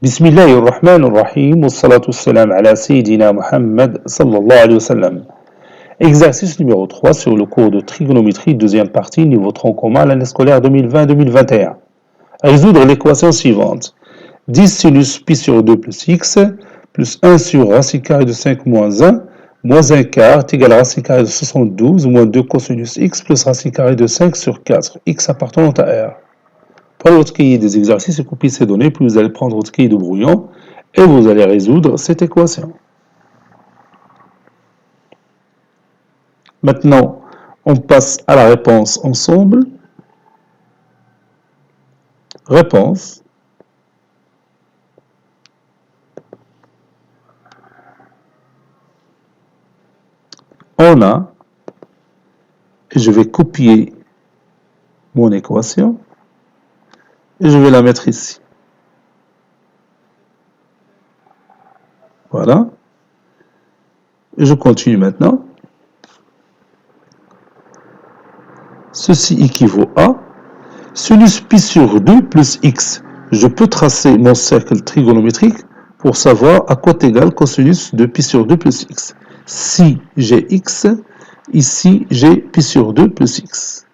بسم الله الرحمن الرحيم والصلاة والسلام على سيدنا Muhammad sallallahu alayhi wa sallam. Exercice numéro 3 sur le cours de trigonométrie, deuxième partie, niveau tronc commun, l'année scolaire 2020-2021. Résoudre l'équation suivante. 10 sinus pi sur 2 plus x, plus 1 sur racine carrée de 5 moins 1, moins 1 quart est égal à racine carrée de 72, moins 2 cosinus x, plus racine carrée de 5 sur 4, x appartenant à R. Prenez votre cahier des exercices et copiez ces données, puis vous allez prendre votre cahier de brouillon et vous allez résoudre cette équation. Maintenant, on passe à la réponse ensemble. Réponse. On a, et je vais copier mon équation, et je vais la mettre ici. Voilà. Et je continue maintenant. Ceci équivaut à sinus pi sur 2 plus x. Je peux tracer mon cercle trigonométrique pour savoir à quoi est égal cosinus de pi sur 2 plus x. Si j'ai x, ici j'ai pi sur 2 plus x.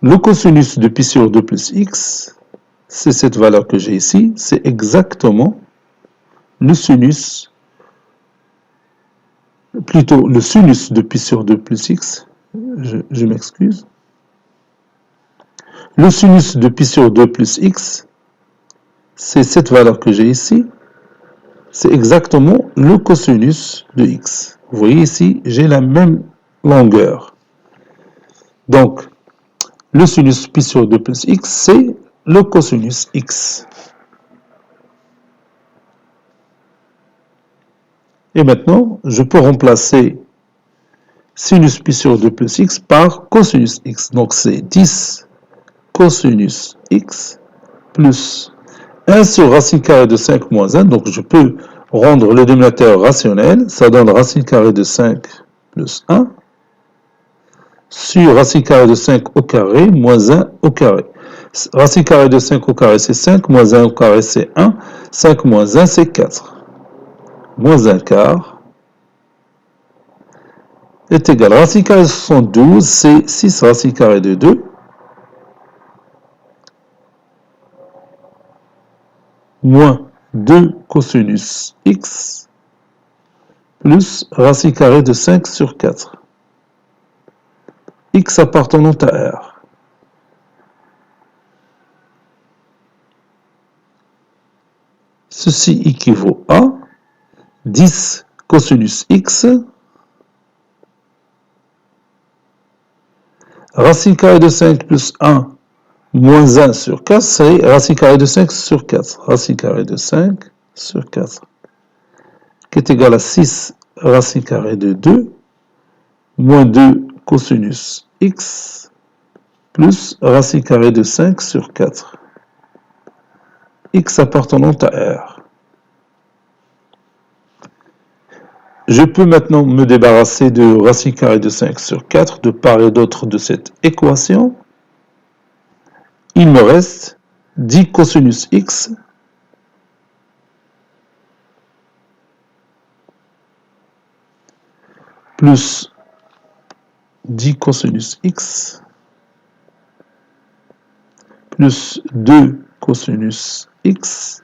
Le cosinus de pi sur 2 plus x, c'est cette valeur que j'ai ici, c'est exactement le sinus, plutôt le sinus de pi sur 2 plus x, je m'excuse. Le sinus de pi sur 2 plus x, c'est cette valeur que j'ai ici, c'est exactement le cosinus de x. Vous voyez ici, j'ai la même longueur. Donc, le sinus pi sur 2 plus x, c'est le cosinus x. Et maintenant, je peux remplacer sinus pi sur 2 plus x par cosinus x. Donc, c'est 10 cosinus x plus 1 sur racine carrée de 5 moins 1. Donc, je peux rendre le dénominateur rationnel. Ça donne racine carrée de 5 plus 1 sur racine carrée de 5 au carré moins 1 au carré. Racine carrée de 5 au carré, c'est 5, moins 1 au carré, c'est 1. 5 moins 1, c'est 4. Moins 1 quart est égal à racine carrée de 72, c'est 6 racine carrée de 2. Moins 2 cosinus x plus racine carrée de 5 sur 4. X appartenant à R. Ceci équivaut à 10 cosinus x racine carrée de 5 plus 1 moins 1 sur 4, c'est racine carrée de 5 sur 4. Racine carrée de 5 sur 4 qui est égal à 6 racine carrée de 2 moins 2 cosinus x plus racine carrée de 5 sur 4. X appartenant à R. Je peux maintenant me débarrasser de racine carrée de 5 sur 4 de part et d'autre de cette équation. Il me reste 10 cosinus x plus 10 cosinus x plus 2 cosinus x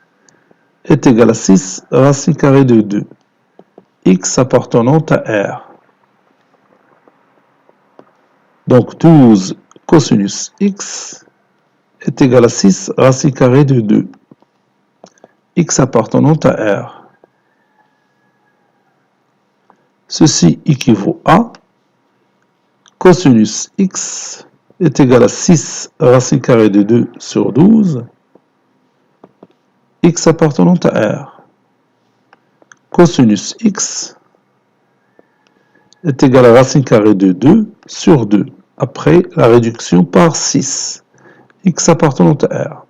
est égal à 6 racine carrée de 2. X appartenant à R. Donc 12 cosinus x est égal à 6 racine carrée de 2. X appartenant à R. Ceci équivaut à cosinus x est égal à 6 racine carrée de 2 sur 12. X appartenant à R. Cosinus x est égal à racine carrée de 2 sur 2, après la réduction par 6. X appartenant à R.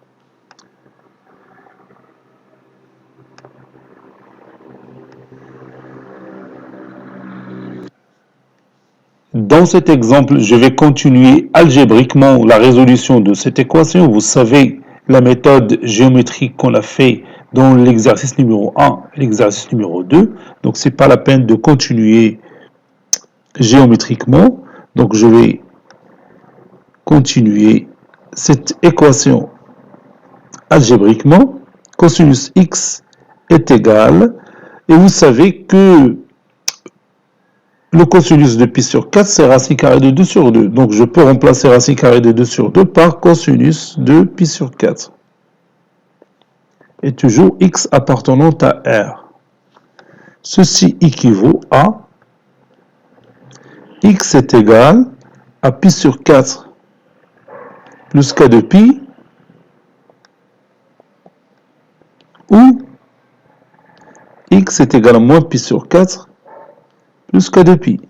Dans cet exemple, je vais continuer algébriquement la résolution de cette équation. Vous savez la méthode géométrique qu'on a fait dans l'exercice numéro 1 et l'exercice numéro 2. Donc, ce n'est pas la peine de continuer géométriquement. Donc, je vais continuer cette équation algébriquement. Cosinus x est égal, et vous savez que le cosinus de pi sur 4, c'est racine carrée de 2 sur 2. Donc, je peux remplacer racine carrée de 2 sur 2 par cosinus de pi sur 4. Et toujours x appartenant à R. Ceci équivaut à x est égal à pi sur 4 plus k de pi, ou x est égal à moins pi sur 4 plus k de pi.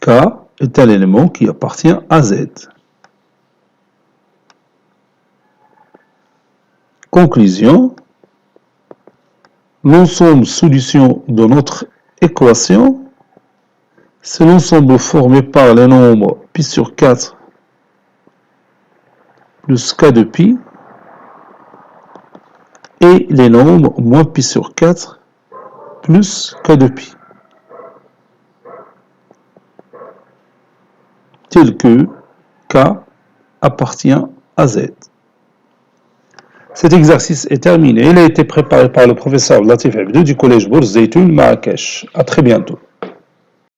K est un élément qui appartient à Z. Conclusion, l'ensemble solution de notre équation, c'est l'ensemble formé par les nombres pi sur 4 plus k de pi et les nombres moins pi sur 4 plus k de pi, tel que k appartient à Z. Cet exercice est terminé. Il a été préparé par le professeur Latif Abdou du collège Bourz Zeytoun Marrakech. À très bientôt.